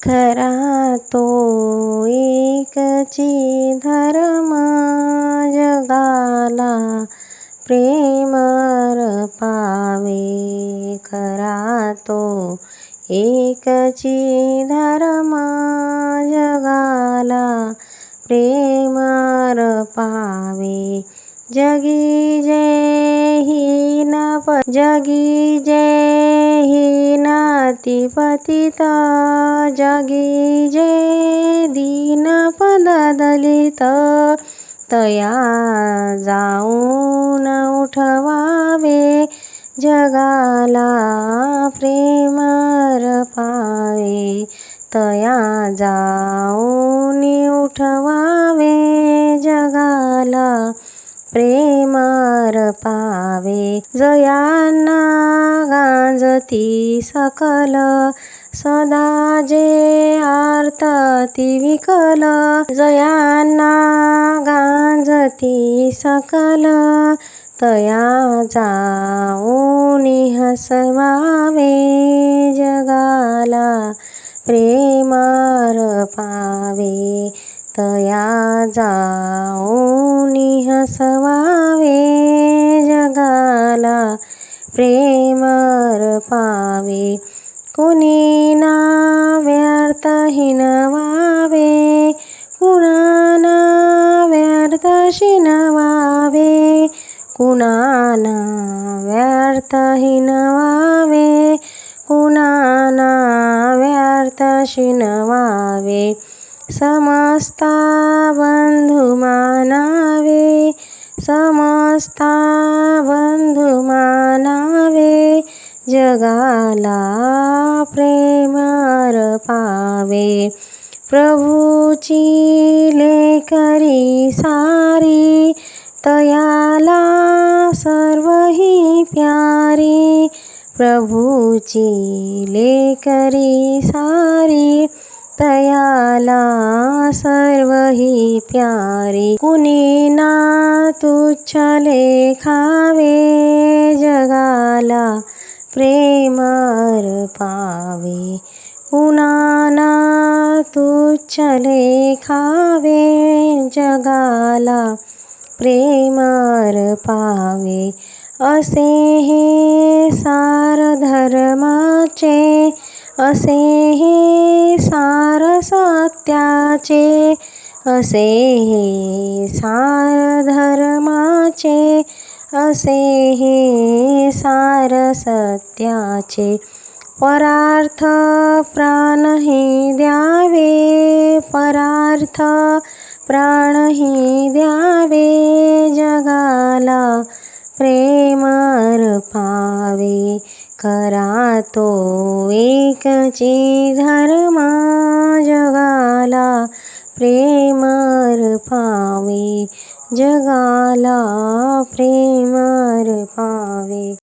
खरा तो एकची धर्म जगाला प्रेमर पावे. खरा तो एकची धर्म जगाला प्रेमर पावे. जगी जय हीन पतित, जगी जय दीन पद दलित. तया जाऊन उठवावे जगाला प्रेमर पावे. तया जाऊन उठवावे जगाला प्रेमर पावे. जयांना गांजती सकल, सदा जे आर्तती विकल. जयांना गांजती सकल, तया जाऊन हसवावे जगाला प्रेमर पावे. तया जाऊन हसवावे जगाला प्रेमर पावे. कुणी ना व्यर्थ हिनवावे, कुणाना व्यर्थ शिनवावे. कुणाना व्यर्थ हिनवावे, कुणाना व्यर्थ शिनवावे. समस्ता बंधु मानावे, समस्ता बंधु मानावे. जगाला प्रेमर पावे. प्रभूची लेकरी सारी, तयाला सर्वही प्यारी. प्रभूची लेकरी सारी, तयाला सर्वही प्यारी. कुणी ना तुच्छ लेखावे जगाला प्रेमर पावे. कुणाना तुच्छ लेखावे जगाला प्रेमर पावे. असे हे सार धर्माचे, असे हे सार सत्याचे. असे हे सार धर्माचे, असे हे सार सत्याचे. परार्थ प्राणही द्यावे, परार्थ प्राणही द्यावे जगाला प्रेमर पावे. खरा तो एकची धर्म जगाला प्रेमर पावे. जगाला प्रेमर पावे.